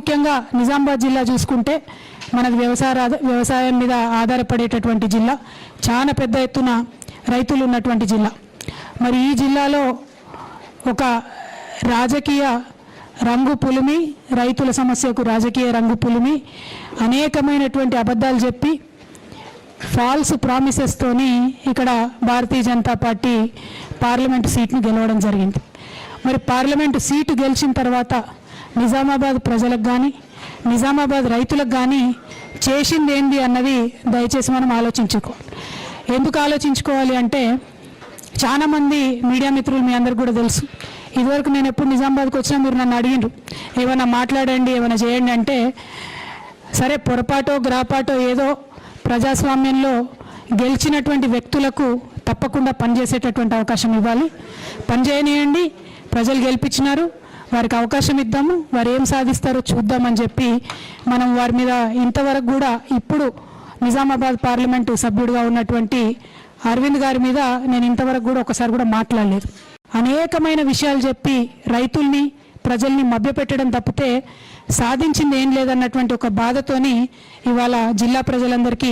ముఖ్యంగా నిజామాబాద్ జిల్లా చూసుకుంటే మనది వ్యవసాయం మీద ఆధారపడేటటువంటి జిల్లా, చాలా పెద్ద ఎత్తున రైతులు ఉన్నటువంటి జిల్లా. మరి ఈ జిల్లాలో ఒక రాజకీయ రంగు పులిమి, రైతుల సమస్యకు రాజకీయ రంగు పులిమి, అనేకమైనటువంటి అబద్ధాలు చెప్పి ఫాల్స్ ప్రామిసెస్తోని ఇక్కడ భారతీయ జనతా పార్టీ పార్లమెంటు సీట్ను గెలవడం జరిగింది. మరి పార్లమెంటు సీటు గెలిచిన తర్వాత నిజామాబాద్ ప్రజలకు కానీ నిజామాబాద్ రైతులకు కానీ చేసింది ఏంది అన్నది దయచేసి మనం ఆలోచించుకోవాలి. ఎందుకు ఆలోచించుకోవాలి అంటే, చాలామంది మీడియా మిత్రులు మీ అందరికి కూడా తెలుసు, ఇదివరకు నేను ఎప్పుడు నిజామాబాద్కి వచ్చినా మీరు నన్ను అడిగిండ్రు ఏమైనా మాట్లాడండి ఏమైనా చేయండి అంటే, సరే పొరపాటో గ్రాపాటో ఏదో ప్రజాస్వామ్యంలో గెలిచినటువంటి వ్యక్తులకు తప్పకుండా పనిచేసేటటువంటి అవకాశం ఇవ్వాలి, పనిచేయనియండి. ప్రజలు గెలిపించినారు, వారికి అవకాశం ఇద్దాము, వారు ఏం సాధిస్తారో చూద్దామని చెప్పి మనం వారి మీద ఇంతవరకు కూడా ఇప్పుడు నిజామాబాద్ పార్లమెంటు సభ్యుడిగా ఉన్నటువంటి అరవింద్ గారి మీద నేను ఇంతవరకు కూడా ఒకసారి కూడా మాట్లాడలేదు. అనేకమైన విషయాలు చెప్పి రైతుల్ని ప్రజల్ని మభ్యపెట్టడం తప్పితే సాధించింది ఏం లేదన్నటువంటి ఒక బాధతోని ఇవాళ జిల్లా ప్రజలందరికీ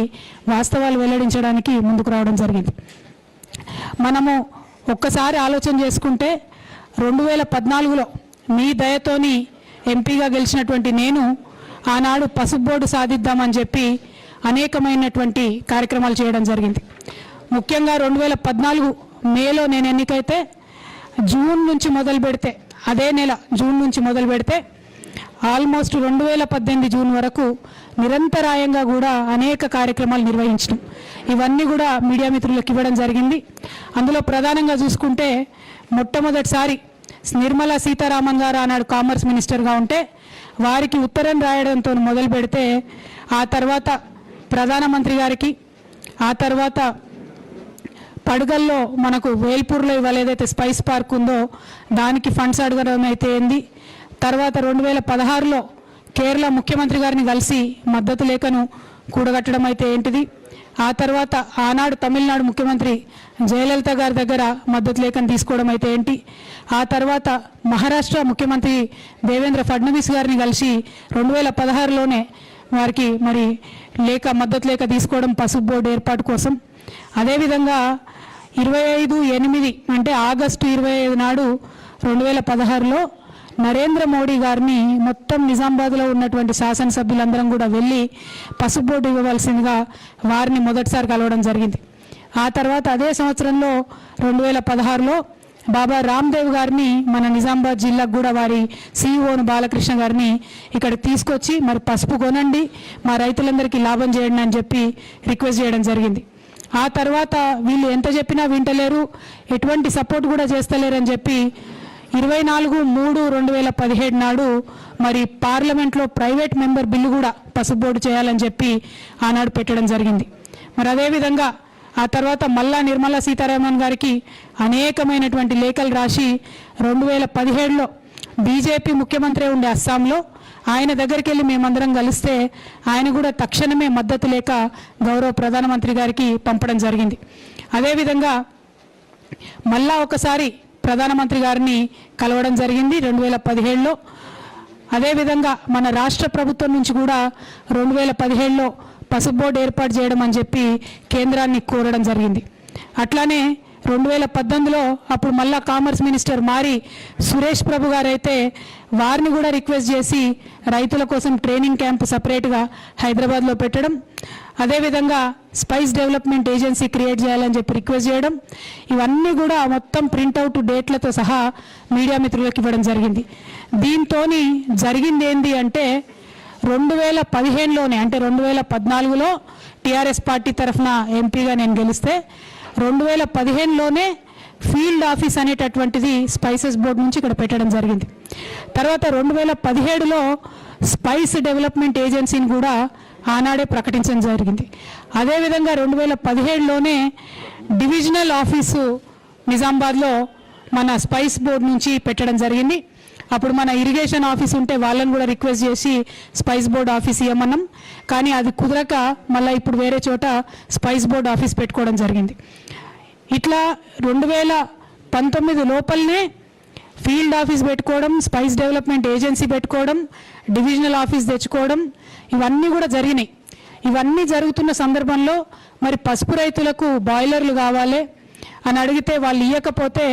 వాస్తవాలు వెల్లడించడానికి ముందుకు రావడం జరిగింది. మనము ఒక్కసారి ఆలోచన చేసుకుంటే 2014లో మీ దయతోని ఎంపీగా గెలిచినటువంటి నేను ఆనాడు పసుపు బోర్డు సాధిద్దామని చెప్పి అనేకమైనటువంటి కార్యక్రమాలు చేయడం జరిగింది. ముఖ్యంగా 2014 మేలో నేను ఎన్నికైతే జూన్ నుంచి మొదలు పెడితే, అదే నెల జూన్ నుంచి మొదలు పెడితే ఆల్మోస్ట్ 2018 జూన్ వరకు నిరంతరాయంగా కూడా అనేక కార్యక్రమాలు నిర్వహించడం, ఇవన్నీ కూడా మీడియా మిత్రులకు ఇవ్వడం జరిగింది. అందులో ప్రధానంగా చూసుకుంటే మొట్టమొదటిసారి నిర్మలా సీతారామన్ గారు ఆనాడు కామర్స్ మినిస్టర్గా ఉంటే వారికి ఉత్తరం రాయడంతో మొదలు పెడితే, ఆ తర్వాత ప్రధానమంత్రి గారికి, ఆ తర్వాత పడుగల్లో మనకు వేల్పూర్లో ఇవాళ ఏదైతే స్పైస్ పార్క్ ఉందో దానికి ఫండ్స్ అడగడం అయితే ఏంది, తర్వాత 2016లో కేరళ ముఖ్యమంత్రి గారిని కలిసి మద్దతు లేఖను కూడగట్టడం అయితే ఏంటిది, ఆ తర్వాత ఆనాడు తమిళనాడు ముఖ్యమంత్రి జయలలిత గారి దగ్గర మద్దతు లేఖను తీసుకోవడం అయితే ఏంటి, ఆ తర్వాత మహారాష్ట్ర ముఖ్యమంత్రి దేవేంద్ర ఫడ్నవీస్ గారిని కలిసి 2016లోనే వారికి మరి మద్దతు లేఖ తీసుకోవడం పసుపు బోర్డు ఏర్పాటు కోసం. అదేవిధంగా 25/8 అంటే ఆగస్టు 25 నాడు 2016లో నరేంద్ర మోడీ గారిని మొత్తం నిజామాబాద్లో ఉన్నటువంటి శాసనసభ్యులందరం కూడా వెళ్ళి పసుపు బోర్డు ఇవ్వవలసిందిగా వారిని మొదటిసారి కలవడం జరిగింది. ఆ తర్వాత అదే సంవత్సరంలో 2016లో బాబా రామ్దేవ్ గారిని మన నిజామాబాద్ జిల్లాకు కూడా వారి సిఇఓను బాలకృష్ణ గారిని ఇక్కడ తీసుకొచ్చి మరి పసుపు కొనండి, మా రైతులందరికీ లాభం చేయండి అని చెప్పి రిక్వెస్ట్ చేయడం జరిగింది. ఆ తర్వాత వీళ్ళు ఎంత చెప్పినా వింటలేరు, ఎటువంటి సపోర్ట్ కూడా చేస్తలేరని చెప్పి 24/3/2017 నాడు మరి పార్లమెంట్లో ప్రైవేట్ మెంబర్ బిల్లు కూడా పసుపు బోర్డు చేయాలని చెప్పి ఆనాడు పెట్టడం జరిగింది. మరి అదేవిధంగా ఆ తర్వాత మళ్ళా నిర్మలా సీతారామన్ గారికి అనేకమైనటువంటి లేఖలు రాసి 2017లో బీజేపీ ముఖ్యమంత్రి ఉండే అస్సాంలో ఆయన దగ్గరికి వెళ్ళి మేమందరం కలిస్తే ఆయన కూడా తక్షణమే మద్దతు లేక గౌరవ ప్రధానమంత్రి గారికి పంపడం జరిగింది. అదేవిధంగా మళ్ళా ఒకసారి ప్రధానమంత్రి గారిని కలవడం జరిగింది 2017లో. అదేవిధంగా మన రాష్ట్ర ప్రభుత్వం నుంచి కూడా 2017లో పసుపు బోర్డు ఏర్పాటు చేయడం అని చెప్పి కేంద్రాన్ని కోరడం జరిగింది. అట్లానే 2018లో అప్పుడు మళ్ళా కామర్స్ మినిస్టర్ మారి సురేష్ ప్రభు గారు అయితే వారిని కూడా రిక్వెస్ట్ చేసి రైతుల కోసం ట్రైనింగ్ క్యాంప్ సపరేట్గా హైదరాబాద్లో పెట్టడం, అదేవిధంగా స్పైస్ డెవలప్మెంట్ ఏజెన్సీ క్రియేట్ చేయాలని చెప్పి రిక్వెస్ట్ చేయడం, ఇవన్నీ కూడా మొత్తం ప్రింట్అవుట్ డేట్లతో సహా మీడియా మిత్రులకు ఇవ్వడం జరిగింది. దీంతో జరిగింది ఏంది అంటే 2015లోనే అంటే 2014లో టీఆర్ఎస్ పార్టీ తరఫున ఎంపీగా నేను గెలిస్తే 2015లోనే ఫీల్డ్ ఆఫీస్ అనేటటువంటిది స్పైసెస్ బోర్డు నుంచి ఇక్కడ పెట్టడం జరిగింది. తర్వాత 2017లో స్పైస్ డెవలప్మెంట్ ఏజెన్సీని కూడా ఆనాడే ప్రకటించడం జరిగింది. అదేవిధంగా 2017లోనే డివిజనల్ ఆఫీసు నిజామాబాద్లో మన స్పైస్ బోర్డు నుంచి పెట్టడం జరిగింది. అప్పుడు మన ఇరిగేషన్ ఆఫీస్ ఉంటే వాళ్ళని కూడా రిక్వెస్ట్ చేసి స్పైస్ బోర్డు ఆఫీస్ ఇవ్వమన్నాం, కానీ అది కుదరక మళ్ళీ ఇప్పుడు వేరే చోట స్పైస్ బోర్డు ఆఫీస్ పెట్టుకోవడం జరిగింది. ఇట్లా 2019 లోపలనే ఫీల్డ్ ఆఫీస్ పెట్టుకోవడం, స్పైస్ డెవలప్మెంట్ ఏజెన్సీ పెట్టుకోవడం, డివిజనల్ ఆఫీస్ తెచ్చుకోవడం, ఇవన్నీ కూడా జరిగినాయి. ఇవన్నీ జరుగుతున్న సందర్భంలో మరి పసుపు రైతులకు బాయిలర్లు కావాలి అని అడిగితే వాళ్ళు ఇవ్వకపోతే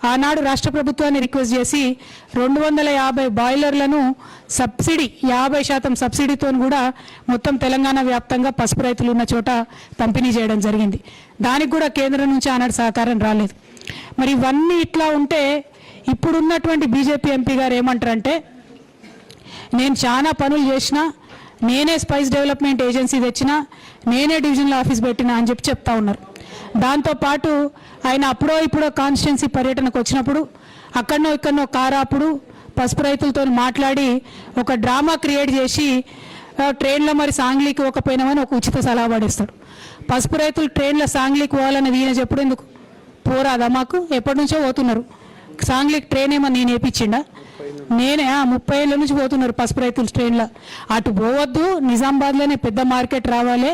ఆనాడు రాష్ట్ర ప్రభుత్వాన్ని రిక్వెస్ట్ చేసి 250 బాయిలర్లను సబ్సిడీ 50% సబ్సిడీతో కూడా మొత్తం తెలంగాణ వ్యాప్తంగా పసుపు రైతులు ఉన్న చోట పంపిణీ చేయడం జరిగింది. దానికి కూడా కేంద్రం నుంచి ఆనాడు సహకారం రాలేదు. మరి ఇవన్నీ ఇట్లా ఉంటే ఇప్పుడున్నటువంటి బీజేపీ ఎంపీ గారు ఏమంటారంటే, నేను చాలా పనులు చేసినా, నేనే స్పైస్ డెవలప్మెంట్ ఏజెన్సీ తెచ్చినా, నేనే డివిజనల్ ఆఫీస్ పెట్టినా అని చెప్తా ఉన్నారు. దాంతోపాటు ఆయన అప్పుడో ఇప్పుడో కాన్స్టిట్యున్సీ పర్యటనకు వచ్చినప్పుడు అక్కడనో ఇక్కడనో కారాపుడు పసుపు రైతులతో మాట్లాడి ఒక డ్రామా క్రియేట్ చేసి ట్రైన్లో మరి సాంగ్లీకి పోకపోయినామని ఒక ఉచిత సలహా పడేస్తాడు. పసుపు రైతులు ట్రైన్లో సాంగ్లీకి పోవాలని ఈయన చెప్పుడు ఎందుకు? పోరాదా మాకు? ఎప్పటి నుంచో పోతున్నారు. సాంగ్లీకి ట్రైన్ ఏమో నేను వేయించిండా? నేనే 30 ఏళ్ళ నుంచి పోతున్నారు పసుపు రైతులు ట్రైన్లో. అటు పోవద్దు, నిజామాబాద్లోనే పెద్ద మార్కెట్ రావాలి,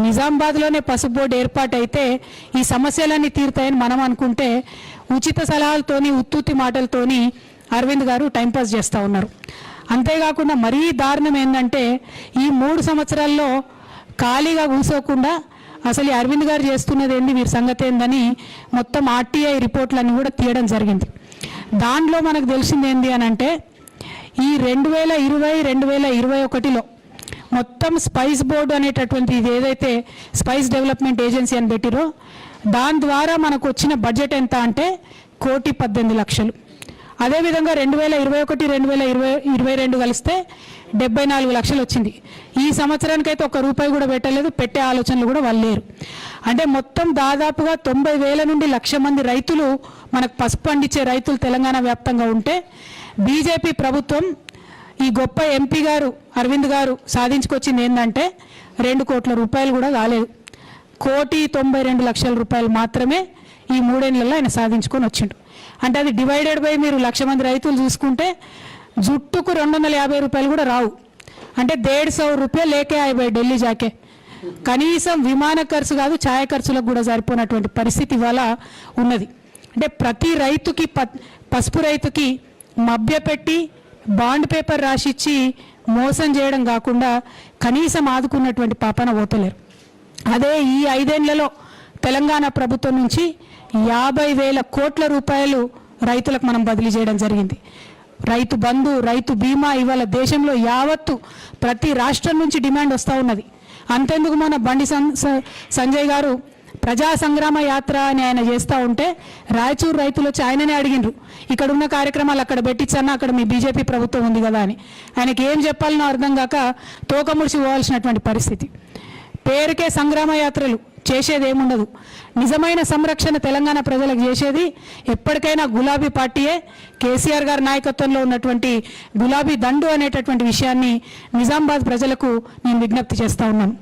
నిజామాబాద్లోనే పసుపు బోర్డు ఏర్పాటు అయితే ఈ సమస్యలన్నీ తీరుతాయని మనం అనుకుంటే ఉచిత సలహాలతోని ఉత్తుత్తి మాటలతోని అరవింద్ గారు టైంపాస్ చేస్తూ ఉన్నారు. అంతేకాకుండా మరీ దారుణం ఏంటంటే ఈ 3 సంవత్సరాల్లో ఖాళీగా కూర్చోకుండా అసలు ఈ అరవింద్ గారు చేస్తున్నది ఏంది, వీరి సంగతి ఏందని మొత్తం ఆర్టీఐ రిపోర్ట్లన్నీ కూడా తీయడం జరిగింది. దాంట్లో మనకు తెలిసింది ఏంది అని అంటే, ఈ 2020-2021లో మొత్తం స్పైస్ బోర్డు అనేటటువంటి ఇది ఏదైతే స్పైస్ డెవలప్మెంట్ ఏజెన్సీ అని పెట్టిరో దాని ద్వారా మనకు వచ్చిన బడ్జెట్ ఎంత అంటే 1,18,00,000. అదేవిధంగా 2021-2022 కలిస్తే 74 లక్షలు వచ్చింది. ఈ సంవత్సరానికైతే ₹1 కూడా పెట్టలేదు, పెట్టే ఆలోచనలు కూడా వాళ్ళు లేరు. అంటే మొత్తం దాదాపుగా 90,000 నుండి 1,00,000 మంది రైతులు మనకు పసుపు పండించే రైతులు తెలంగాణ వ్యాప్తంగా ఉంటే బీజేపీ ప్రభుత్వం ఈ గొప్ప ఎంపీ గారు అరవింద్ గారు సాధించుకొచ్చింది ఏంటంటే ₹2 కోట్ల కూడా కాలేదు. ₹1,92,00,000 మాత్రమే ఈ 3 ఏళ్లలో ఆయన సాధించుకొని వచ్చిండు. అంటే అది డివైడెడ్ బై మీరు 1,00,000 మంది రైతులు చూసుకుంటే జుట్టుకు ₹250 కూడా రావు. అంటే ₹150 లేకే అయ్యాయి ఢిల్లీ జాకే. కనీసం విమాన ఖర్చు కాదు, ఛాయ ఖర్చులకు కూడా సరిపోయినటువంటి పరిస్థితి ఇవాళ ఉన్నది. అంటే ప్రతి రైతుకి పసుపు రైతుకి మభ్యపెట్టి బాండ్ పేపర్ రాసిచ్చి మోసం చేయడం కాకుండా కనీసం ఆదుకున్నటువంటి పాపన పోతలేరు. అదే ఈ 5 ఏళ్లలో తెలంగాణ ప్రభుత్వం నుంచి 50,000 కోట్ల రూపాయలు రైతులకు మనం బదిలీ చేయడం జరిగింది. రైతు బంధు, రైతు బీమా ఇవాళ దేశంలో యావత్తు ప్రతి రాష్ట్రం నుంచి డిమాండ్ వస్తూ ఉన్నది. అంతెందుకు మన బండి సంజయ్ గారు ప్రజా సంగ్రామ యాత్ర అని ఆయన చేస్తూ ఉంటే రాయచూరు రైతులు వచ్చి ఆయననే అడిగినరు, ఇక్కడ ఉన్న కార్యక్రమాలు అక్కడ పెట్టించన్నా, అక్కడ మీ బీజేపీ ప్రభుత్వం ఉంది కదా అని. ఆయనకి ఏం చెప్పాలనో అర్థం కాక తోకముడిచి పోవాల్సినటువంటి పరిస్థితి. పేరుకే సంగ్రామ యాత్రలు, చేసేది ఏముండదు. నిజమైన సంరక్షణ తెలంగాణ ప్రజలకు చేసేది ఎప్పటికైనా గులాబీ పార్టీయే. కేసీఆర్ గారి నాయకత్వంలో ఉన్నటువంటి గులాబీ దండు అనేటటువంటి విషయాన్ని నిజామాబాద్ ప్రజలకు నేను విజ్ఞప్తి చేస్తూ ఉన్నాను.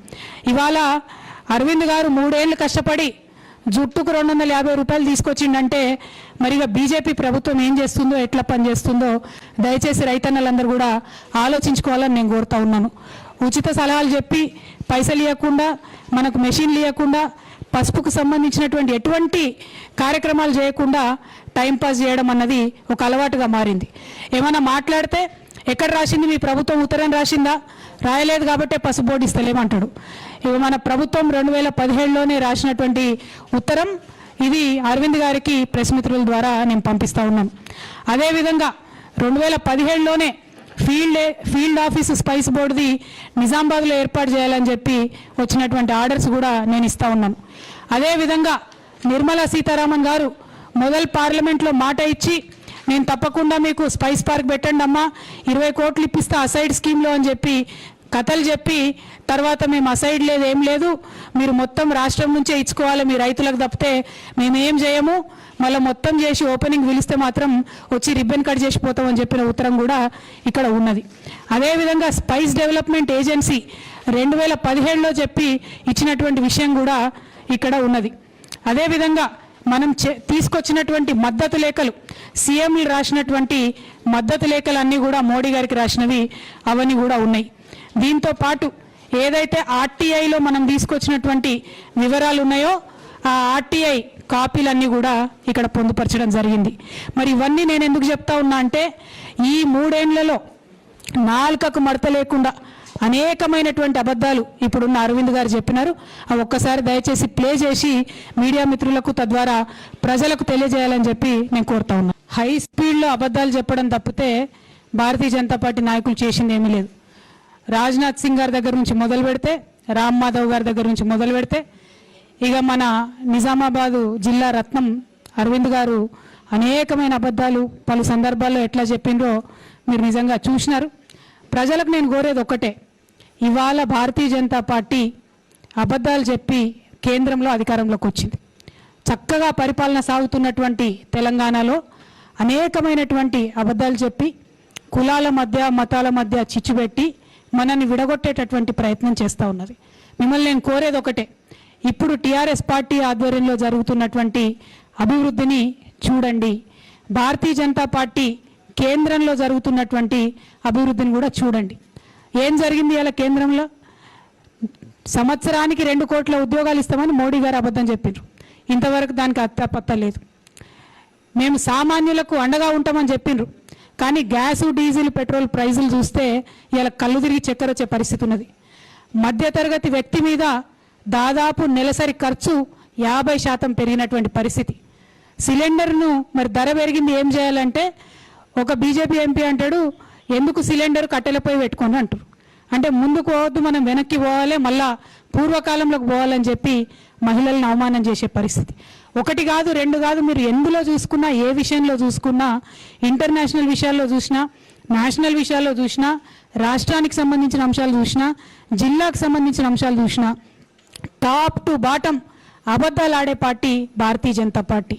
ఇవాళ అరవింద్ గారు 3 ఏళ్ళు కష్టపడి జుట్టుకు ₹250 తీసుకొచ్చిండంటే మరిగా బీజేపీ ప్రభుత్వం ఏం చేస్తుందో, ఎట్లా పనిచేస్తుందో దయచేసి రైతన్నలందరూ కూడా ఆలోచించుకోవాలని నేను కోరుతా ఉన్నాను. ఉచిత సలహాలు చెప్పి పైసలు ఇవ్వకుండా, మనకు మెషిన్లు ఇవ్వకుండా, పసుపుకు సంబంధించినటువంటి ఎటువంటి కార్యక్రమాలు చేయకుండా టైంపాస్ చేయడం అన్నది ఒక అలవాటుగా మారింది. ఏమైనా మాట్లాడితే ఎక్కడ రాసింది మీ ప్రభుత్వం, ఉత్తరం రాసిందా? రాయలేదు కాబట్టే పసుపు బోర్డు ఇస్తలేమంటాడు. ఇవి మన ప్రభుత్వం 2017లోనే రాసినటువంటి ఉత్తరం ఇది అరవింద్ గారికి ప్రెస్ మిత్రుల ద్వారా నేను పంపిస్తూ ఉన్నాను. అదేవిధంగా 2017లోనే ఫీల్డ్ ఆఫీస్ స్పైస్ బోర్డుది నిజామాబాద్లో ఏర్పాటు చేయాలని చెప్పి వచ్చినటువంటి ఆర్డర్స్ కూడా నేను ఇస్తూ ఉన్నాను. అదేవిధంగా నిర్మలా సీతారామన్ గారు మొదలు పార్లమెంట్లో మాట ఇచ్చి నేను తప్పకుండా మీకు స్పైస్ పార్క్ పెట్టండి అమ్మా, 20 కోట్లు ఇప్పిస్తా అసైడ్ స్కీమ్లో అని చెప్పి కథలు చెప్పి తర్వాత మేము అసైడ్ లేదు ఏం లేదు, మీరు మొత్తం రాష్ట్రం నుంచే ఇచ్చుకోవాలి, మీ రైతులకు తప్పితే మేమేం చేయము, మళ్ళీ మొత్తం చేసి ఓపెనింగ్ పిలిస్తే మాత్రం వచ్చి రిబ్బన్ కట్ చేసిపోతామని చెప్పిన ఉత్తరం కూడా ఇక్కడ ఉన్నది. అదేవిధంగా స్పైస్ డెవలప్మెంట్ ఏజెన్సీ 2017లో చెప్పి ఇచ్చినటువంటి విషయం కూడా ఇక్కడ ఉన్నది. అదేవిధంగా మనం తీసుకొచ్చినటువంటి మద్దతు లేఖలు, సీఎంలు రాసినటువంటి మద్దతు లేఖలు అన్నీ కూడా మోడీ గారికి రాసినవి అవన్నీ కూడా ఉన్నాయి. దీంతో పాటు ఏదైతే ఆర్టీఐలో మనం తీసుకొచ్చినటువంటి వివరాలు ఉన్నాయో ఆ ఆర్టీఐ కాపీలన్నీ కూడా ఇక్కడ పొందుపరచడం జరిగింది. మరి ఇవన్నీ నేను ఎందుకు చెప్తా ఉన్నా అంటే ఈ 3 ఏళ్లలో నాలుకకు మడత లేకుండా అనేకమైనటువంటి అబద్ధాలు ఇప్పుడున్న అరవింద్ గారు చెప్పినారు. అవి ఒక్కసారి దయచేసి ప్లే చేసి మీడియా మిత్రులకు తద్వారా ప్రజలకు తెలియజేయాలని చెప్పి నేను కోరుతా ఉన్నా. హై స్పీడ్లో అబద్ధాలు చెప్పడం తప్పితే భారతీయ జనతా పార్టీ నాయకులు చేసింది ఏమీ లేదు. రాజ్నాథ్ సింగ్ గారి దగ్గర నుంచి మొదలు పెడితే, రామ్ మాధవ్ గారి దగ్గర నుంచి మొదలు పెడితే, ఇక మన నిజామాబాదు జిల్లా రత్నం అరవింద్ గారు అనేకమైన అబద్ధాలు పలు సందర్భాల్లో ఎట్లా చెప్పిండ్రో మీరు నిజంగా చూసినారు. ప్రజలకు నేను కోరేది ఒక్కటే, ఇవాళ భారతీయ జనతా పార్టీ అబద్ధాలు చెప్పి కేంద్రంలో అధికారంలోకి వచ్చింది. చక్కగా పరిపాలన సాగుతున్నటువంటి తెలంగాణలో అనేకమైనటువంటి అబద్ధాలు చెప్పి కులాల మధ్య మతాల మధ్య చిచ్చుపెట్టి మనల్ని విడగొట్టేటటువంటి ప్రయత్నం చేస్తూ ఉన్నది. మిమ్మల్ని నేను కోరేది ఒకటే, ఇప్పుడు టీఆర్ఎస్ పార్టీ ఆధ్వర్యంలో జరుగుతున్నటువంటి అభివృద్ధిని చూడండి, భారతీయ జనతా పార్టీ కేంద్రంలో జరుగుతున్నటువంటి అభివృద్ధిని కూడా చూడండి. ఏం జరిగింది ఇలా కేంద్రంలో? సంవత్సరానికి 2 కోట్ల ఉద్యోగాలు ఇస్తామని మోడీ గారు అబద్ధం చెప్పారు. ఇంతవరకు దానికి అత్తపత్త లేదు. మేము సామాన్యులకు అండగా ఉంటామని చెప్పిండ్రు, కానీ గ్యాసు డీజిల్ పెట్రోల్ ప్రైజులు చూస్తే ఇలా కళ్ళు తిరిగి చక్కెర వచ్చే పరిస్థితి ఉన్నది. మధ్యతరగతి వ్యక్తి మీద దాదాపు నెలసరి ఖర్చు 50% పెరిగినటువంటి పరిస్థితి. సిలిండర్ను మరి ధర పెరిగింది, ఏం చేయాలంటే ఒక బీజేపీ ఎంపీ అంటాడు, ఎందుకు సిలిండర్ కట్టెలపై పెట్టుకొని అంటారు. అంటే ముందుకు పోవద్దు, మనం వెనక్కి పోవాలి, మళ్ళా పూర్వకాలంలోకి పోవాలని చెప్పి మహిళలను అవమానం చేసే పరిస్థితి. 1 కాదు 2 కాదు, మీరు ఎందులో చూసుకున్నా, ఏ విషయంలో చూసుకున్నా, ఇంటర్నేషనల్ విషయాల్లో చూసినా, నేషనల్ విషయాల్లో చూసినా, రాష్ట్రానికి సంబంధించిన అంశాలు చూసినా, జిల్లాకు సంబంధించిన అంశాలు చూసినా, టాప్ టు బాటం అబద్ధాలు ఆడే party Bharatiya Janata party.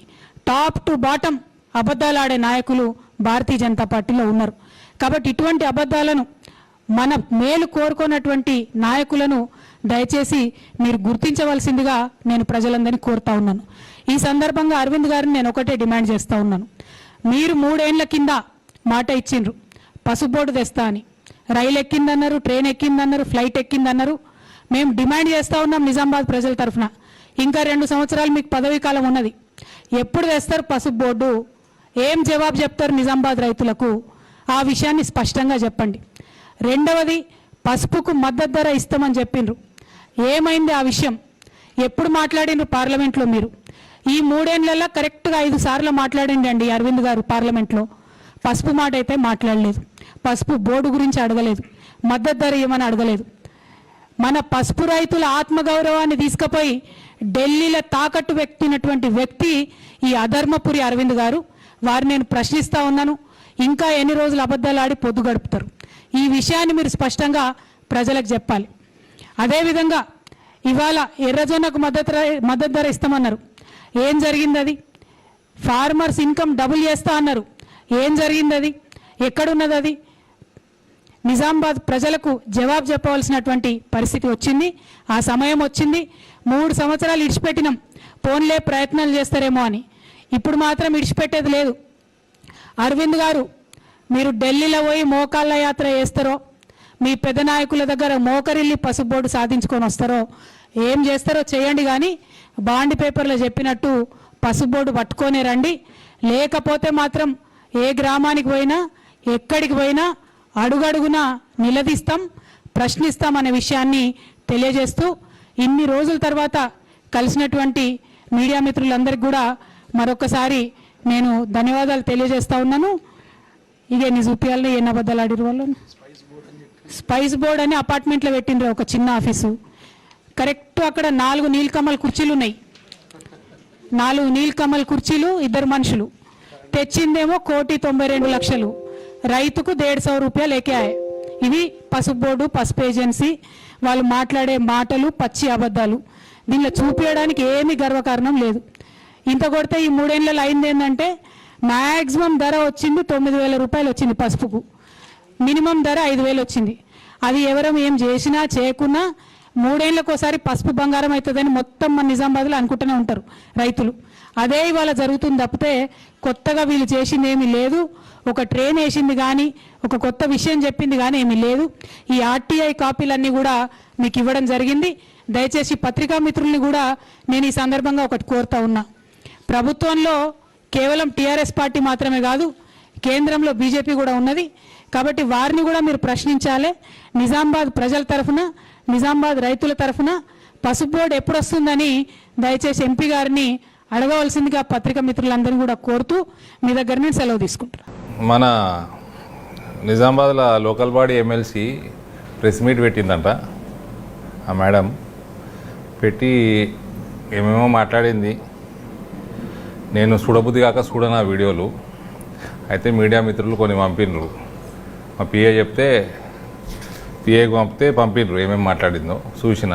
Top to bottom అబద్ధాలు ఆడే నాయకులు భారతీయ జనతా పార్టీలో ఉన్నారు. కాబట్టి ఇటువంటి అబద్ధాలను, మన మేలు కోరుకున్నటువంటి నాయకులను దయచేసి మీరు గుర్తించవలసిందిగా నేను ప్రజలందరినీ కోరుతా ఉన్నాను. ఈ సందర్భంగా అరవింద్ గారిని నేను ఒకటే డిమాండ్ చేస్తూ ఉన్నాను. మీరు 3 ఏళ్ల కింద మాట ఇచ్చిండ్రు, పసుపు బోర్డు తెస్తా అని. రైలు ఎక్కిందన్నారు, ట్రైన్ ఎక్కిందన్నారు, ఫ్లైట్ ఎక్కిందన్నారు. మేము డిమాండ్ చేస్తూ ఉన్నాం నిజామాబాద్ ప్రజల తరఫున, ఇంకా 2 సంవత్సరాలు మీకు పదవీ కాలం ఉన్నది, ఎప్పుడు తెస్తారు పసుపు బోర్డు? ఏం జవాబు చెప్తారు నిజామాబాద్ రైతులకు? ఆ విషయాన్ని స్పష్టంగా చెప్పండి. రెండవది, పసుపుకు మద్దతు ధర ఇస్తామని చెప్పిండ్రు, ఏమైంది ఆ విషయం? ఎప్పుడు మాట్లాడిండ్రు పార్లమెంట్లో? మీరు ఈ 3 ఏళ్లలో కరెక్ట్గా 5 సార్లు మాట్లాడిండండి అరవింద్ గారు పార్లమెంట్లో. పసుపు మాట అయితే మాట్లాడలేదు, పసుపు బోర్డు గురించి అడగలేదు, మద్దతు ధర ఇవ్వమని అడగలేదు. మన పసుపు రైతుల ఆత్మగౌరవాన్ని తీసుకుపోయి ఢిల్లీలో తాకట్టు పెట్టినటువంటి వ్యక్తి ఈ అధర్మపురి అరవింద్ గారు. వారిని నేను ప్రశ్నిస్తూ ఉన్నాను, ఇంకా ఎన్ని రోజులు అబద్ధాలు ఆడి పొద్దు గడుపుతారు? ఈ విషయాన్ని మీరు స్పష్టంగా ప్రజలకు చెప్పాలి. అదేవిధంగా ఇవాళ ఎర్రజొన్నకు మద్దతు ధర ఇస్తామన్నారు, ఏం జరిగింది అది? ఫార్మర్స్ ఇన్కమ్ డబుల్ చేస్తా అన్నారు, ఏం జరిగింది అది? ఎక్కడున్నది అది? నిజామాబాద్ ప్రజలకు జవాబు చెప్పవలసినటువంటి పరిస్థితి వచ్చింది, ఆ సమయం వచ్చింది. 3 సంవత్సరాలు ఇడిచిపెట్టినాం, పోన్లే ప్రయత్నాలు చేస్తారేమో అని. ఇప్పుడు మాత్రం ఇడిచిపెట్టేది లేదు. అరవింద్ గారు, మీరు ఢిల్లీలో పోయి మోకాళ్ళ యాత్ర చేస్తారో, మీ పెద్ద నాయకుల దగ్గర మోకరిల్లి పసుపు బోర్డు సాధించుకొని వస్తారో, ఏం చేస్తారో చేయండి, కానీ బాండ్ పేపర్లో చెప్పినట్టు పసుపు బోర్డు పట్టుకొనే రండి. లేకపోతే మాత్రం ఏ గ్రామానికి పోయినా, ఎక్కడికి పోయినా అడుగడుగునా నిలదీస్తాం, ప్రశ్నిస్తాం అనే విషయాన్ని తెలియజేస్తూ, ఇన్ని రోజుల తర్వాత కలిసినటువంటి మీడియా మిత్రులందరికీ కూడా మరొకసారి నేను ధన్యవాదాలు తెలియజేస్తూ ఉన్నాను. ఇక ఎన్ని చూపించాలని, ఎన్ని అబద్ధాలు ఆడిరు వాళ్ళు? స్పైస్ బోర్డ్ అని అపార్ట్మెంట్లో పెట్టిండ్రు ఒక చిన్న ఆఫీసు. కరెక్ట్ అక్కడ 4 నీలకమల్ కుర్చీలు ఉన్నాయి, 4 నీలకమల్ కుర్చీలు, 2 మనుషులు. తెచ్చిందేమో 1,92,00,000, రైతుకు 150 రూపాయలు ఎక్కాయి. ఇది పసుపు బోర్డు, పసుపు ఏజెన్సీ వాళ్ళు మాట్లాడే మాటలు పచ్చి అబద్ధాలు. దీనిలో చూపించడానికి ఏమీ గర్వకారణం లేదు. ఇంత కొడితే ఈ 3 ఏళ్లలో అయింది ఏంటంటే, మ్యాక్సిమం ధర వచ్చింది 9,000 రూపాయలు వచ్చింది పసుపుకు, మినిమం ధర 5,000 వచ్చింది. అది ఎవరం ఏం చేసినా చేయకున్నా 3 ఏళ్ళకు ఒకసారి పసుపు బంగారం అవుతుందని మొత్తం మన నిజామాబాద్లో అనుకుంటూనే ఉంటారు రైతులు. అదే ఇవాళ జరుగుతుంది తప్పితే కొత్తగా వీళ్ళు చేసింది ఏమీ లేదు. ఒక ట్రైన్ వేసింది కానీ, ఒక కొత్త విషయం చెప్పింది కానీ ఏమీ లేదు. ఈ ఆర్టీఐ కాపీలన్నీ కూడా మీకు ఇవ్వడం జరిగింది. దయచేసి పత్రికా మిత్రుల్ని కూడా నేను ఈ సందర్భంగా ఒకటి కోరుతా ఉన్నా, ప్రభుత్వంలో కేవలం టీఆర్ఎస్ పార్టీ మాత్రమే కాదు, కేంద్రంలో బీజేపీ కూడా ఉన్నది. కాబట్టి వారిని కూడా మీరు ప్రశ్నించాలి. నిజామాబాద్ ప్రజల తరఫున, నిజామాబాద్ రైతుల తరఫున పసుపు బోర్డు ఎప్పుడు వస్తుందని దయచేసి ఎంపీ గారిని అడగవలసిందిగా పత్రికా మిత్రులందరినీ కూడా కోరుతూ మీ దగ్గర నుంచి సెలవు తీసుకుంటారు. మన నిజామాబాద్లో local body MLC press meet పెట్టిందంట. ఆ మేడం పెట్టి ఏమేమో మాట్లాడింది. నేను చూడబుద్ధి కాక చూడను ఆ వీడియోలు. అయితే మీడియా మిత్రులు కొన్ని పంపినరు. మా పిఏ చెప్తే పిఏకి పంపితే పంపినరు ఏమేమి మాట్లాడిందో చూసిన.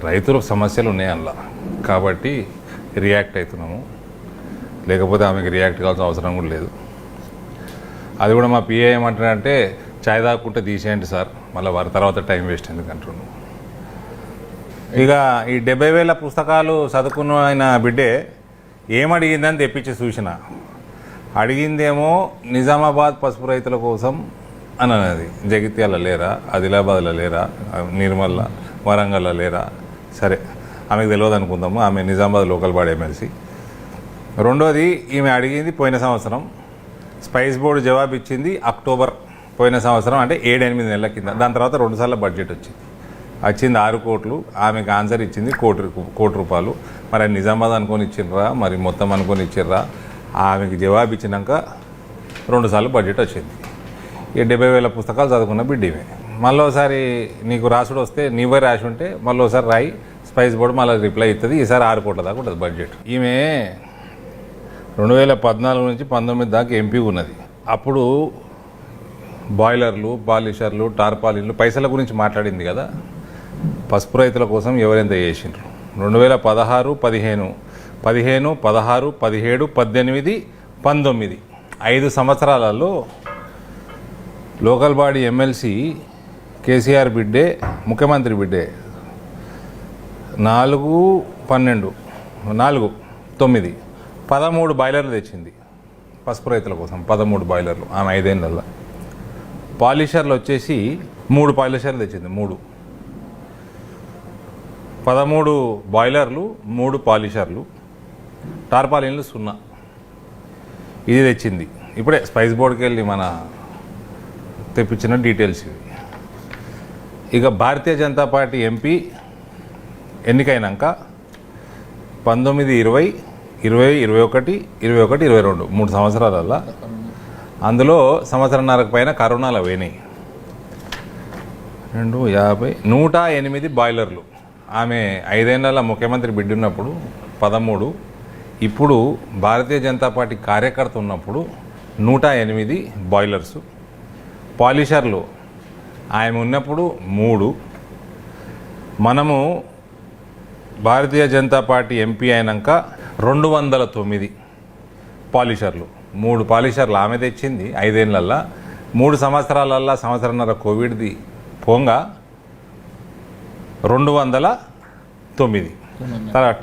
రైతుల సమస్యలు ఉన్నాయి అందులో, కాబట్టి రియాక్ట్ అవుతున్నాము. లేకపోతే ఆమెకి రియాక్ట్ కావాల్సిన అవసరం కూడా లేదు. అది కూడా మా పిఏ ఏమంటాడంటే చాయ్ తాగుకుంటే తీసేయండి సార్, మళ్ళీ వారి తర్వాత టైం వేస్ట్ ఎందుకంటున్నాను. ఇక ఈ 70,000 పుస్తకాలు చదువుకున్న ఆయన బిడ్డే ఏమడిగిందని తెప్పించి చూసిన. అడిగిందేమో నిజామాబాద్ పసుపు రైతుల కోసం అని అన్నది. జగిత్యాల లేరా, ఆదిలాబాద్లో లేరా, నిర్మల్ల వరంగల్లో లేరా? సరే, ఆమెకు తెలియదు అనుకుందాము. ఆమె నిజామాబాద్ లోకల్ బాడీ ఎమ్మెల్సీ. రెండోది, ఈమె అడిగింది పోయిన సంవత్సరం. స్పైస్ బోర్డు జవాబు ఇచ్చింది అక్టోబర్ పోయిన సంవత్సరం, అంటే 7-8 నెలల కింద. దాని తర్వాత 2 సార్లు బడ్జెట్ వచ్చింది. 6 కోట్లు. ఆమెకు ఆన్సర్ ఇచ్చింది కోటి రూపాయలు. మరి నిజామాబాద్ అనుకొని ఇచ్చిర్రా, మరి మొత్తం అనుకొని ఇచ్చిర్రా? ఆమెకి జవాబు ఇచ్చినాక 2 సార్లు బడ్జెట్ వచ్చింది. ఈ 70,000 పుస్తకాలు చదువుకున్న బిడ్డమే. మళ్ళీ ఒకసారి నీకు రాసుడు వస్తే నీవే రాసి ఉంటే మళ్ళీ ఒకసారి రాయి, స్పైస్ బోర్డు మళ్ళీ రిప్లై ఇస్తుంది. ఈసారి 6 కోట్ల దాకా ఉంటుంది బడ్జెట్. ఈమె 2014 నుంచి 19 దాకా ఎంపీ ఉన్నది. అప్పుడు బాయిలర్లు, పాలిషర్లు, టార్పాలిన్లు పైసల గురించి మాట్లాడింది కదా. పసుపు రైతుల కోసం ఎవరెంత చేసిండ్రు? 2016, 15, 16, 17, 18, 19 5 సంవత్సరాలలో లోకల్ బాడీ ఎమ్మెల్సీ కేసీఆర్ బిడ్డే, ముఖ్యమంత్రి బిడ్డే 4, 12, 4, 9, 13 బాయిలర్లు తెచ్చింది పసుపు రైతుల కోసం. 13 బాయిలర్లు ఆమె 5 ఏళ్ళల్లో. పాలిషర్లు వచ్చేసి 3 పాలిషర్లు తెచ్చింది. 13 బాయిలర్లు, 3 పాలిషర్లు, టార్పాలిన్లు 0. ఇది తెచ్చింది. ఇప్పుడే స్పైస్ బోర్డుకి వెళ్ళి మన తెప్పించిన డీటెయిల్స్ ఇవి. ఇక భారతీయ జనతా పార్టీ ఎంపీ ఎన్నికైనాక 19, 20, 21, 22 3 సంవత్సరాలల్లో, అందులో సంవత్సరంన్నరకు పైన కరోనాలో పోయినాయి. 250, 108 బాయిలర్లు. ఆమె 5 ఏళ్ళ ముఖ్యమంత్రి బిడ్డ ఉన్నప్పుడు 13. ఇప్పుడు భారతీయ జనతా పార్టీ కార్యకర్త ఉన్నప్పుడు 108 బాయిలర్సు. పాలిషర్లు ఆమె ఉన్నప్పుడు 3. మనము భారతీయ జనతా పార్టీ ఎంపీ అయినాక 209 పాలిషర్లు. 3 పాలిషర్లు ఆమె తెచ్చింది 5 ఏళ్ళల్లో. 3 సంవత్సరాలల్లో సంవత్సరంన్నర కోవిడ్ది పోంగా 209.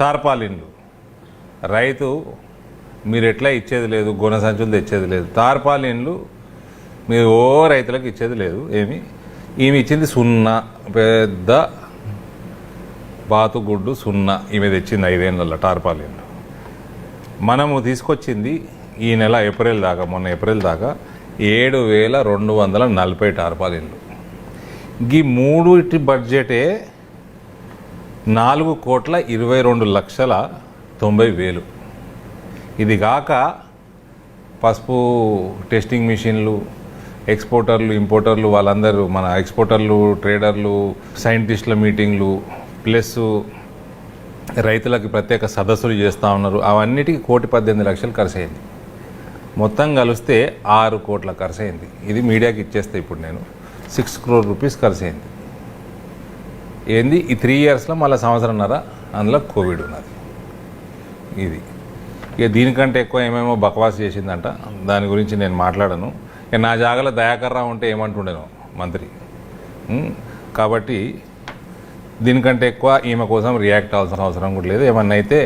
టార్పాలిన్లు రైతు మీరు ఎట్లా ఇచ్చేది లేదు, గొన సంచులు తెచ్చేది లేదు. టార్పాలిన్లు మీరు రైతులకు ఇచ్చేది లేదు. ఈమె ఇచ్చింది 0, పెద్ద బాతుగుడ్డు 0 ఈమె తెచ్చింది 5 ఏళ్ళల్లో టార్పాలిన్లు. మనము తీసుకొచ్చింది ఈ నెల ఏప్రిల్ దాకా, మొన్న ఏప్రిల్ దాకా 7,240 టార్పాలిన్లు. ఈ 3 బడ్జెటే 4,22,90,000. ఇది కాక పసుపు టెస్టింగ్ మిషన్లు, ఎక్స్పోర్టర్లు, ఇంపోర్టర్లు వాళ్ళందరూ, మన ఎక్స్పోర్టర్లు, ట్రేడర్లు, సైంటిస్టుల మీటింగ్లు, ప్లస్ రైతులకి ప్రత్యేక సదస్సులు చేస్తూ ఉన్నారు. అవన్నిటికీ 1,18,00,000 ఖర్చు అయింది. మొత్తం కలిస్తే 6 కోట్ల ఖర్చు అయింది. ఇది మీడియాకి ఇచ్చేస్తే ఇప్పుడు నేను 6 crore rupees ఖర్చు అయింది. ఏంది ఈ 3 yearsలో మళ్ళీ సంవత్సరంన్నర అందులో కోవిడ్ ఉన్నది. ఇది ఇక దీనికంటే ఎక్కువ ఏమేమో బకవాస్ చేసిందంట. దాని గురించి నేను మాట్లాడను. నా జాగాలో దయాకర్ రావు ఉంటే ఏమంటుండేను మంత్రి. కాబట్టి దీనికంటే ఎక్కువ ఈమె కోసం రియాక్ట్ అవ్వాల్సిన అవసరం కూడా లేదు. ఏమన్నా అయితే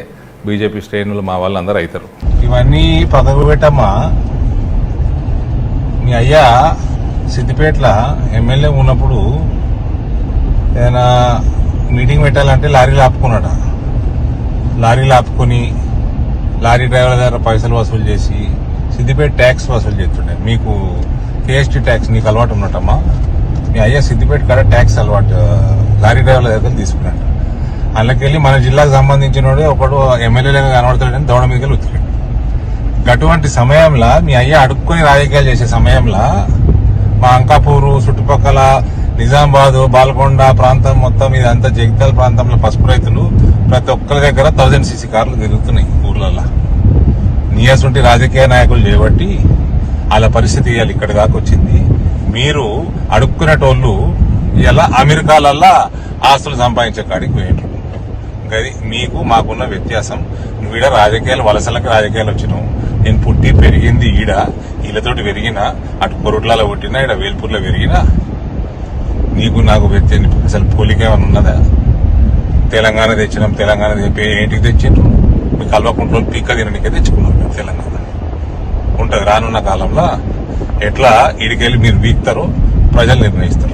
బీజేపీ శ్రేణులు మా వాళ్ళందరూ అవుతారు. ఇవన్నీ పక్కకు పెట్టమ్మా. మీ అయ్యా సిద్దిపేటలో ఎమ్మెల్యే ఉన్నప్పుడు ఏదైనా మీటింగ్ పెట్టాలంటే లారీలు ఆపుకున్నాడు. లారీలు ఆపుకొని లారీ డ్రైవర్ల దగ్గర పైసలు వసూలు చేసి సిద్దిపేట ట్యాక్స్ వసూలు చేస్తుండే. మీకు కేఎస్టీ ట్యాక్స్ నీకు అలవాటు ఉన్నట్టమ్మా. మీ అయ్యా సిద్దిపేట కాడ ట్యాక్స్ అలవాటు లారీ డ్రైవర్ల దగ్గర తీసుకున్నాడు. అందులోకెళ్ళి మన జిల్లాకు సంబంధించిన ఒకడు ఎమ్మెల్యేలుగా కనబడతాడని దౌడ మీదకి వెళ్ళి ఉతికాడు. అటువంటి సమయంలో మీ అయ్యా అడుక్కొని రాజకీయాలు చేసే సమయంలో మా అంకాపూరు చుట్టుపక్కల నిజామాబాద్ బాల్కొండ ప్రాంతం మొత్తం ఇదంతా జగిత్యాల ప్రాంతంలో పసుపు రైతులు ప్రతి ఒక్కరి దగ్గర 1000 సీసీ కార్లు తిరుగుతున్నాయి ఊర్లలో. నీయసుంటి రాజకీయ నాయకులు చేయబట్టి వాళ్ళ పరిస్థితి ఇవాళ ఇక్కడ దాకా వచ్చింది. మీరు అడుక్కునేటోళ్ళు ఇలా అమెరికాలల్లా ఆస్తులు సంపాదించే కాడికి పోయిండ్రు. గది మీకు మాకున్న వ్యత్యాసం. నువ్వు ఈడ రాజకీయాలు వలసలకు రాజకీయాలు వచ్చినావు. నేను పుట్టి పెరిగింది ఈడ, వీళ్ళతోటి పెరిగినా, అటు కొరుట్లలో పుట్టినా, ఈడ వేల్పూర్లో పెరిగినా. నీకు నాకు వ్యత్యాసం అసలు పోలికేమన్నా ఉన్నదా? తెలంగాణ తెచ్చినాం, తెలంగాణ ఏంటికి తెచ్చిండ్రు? మీ కల్వకుంట్లో పీక్క తినడానికే తెచ్చుకున్నాం మేము తెలంగాణ. ఉంటుంది రానున్న కాలంలో ఎట్లా ఈడికెళ్ళి మీరు వీక్తారో ప్రజలు నిర్ణయిస్తారు.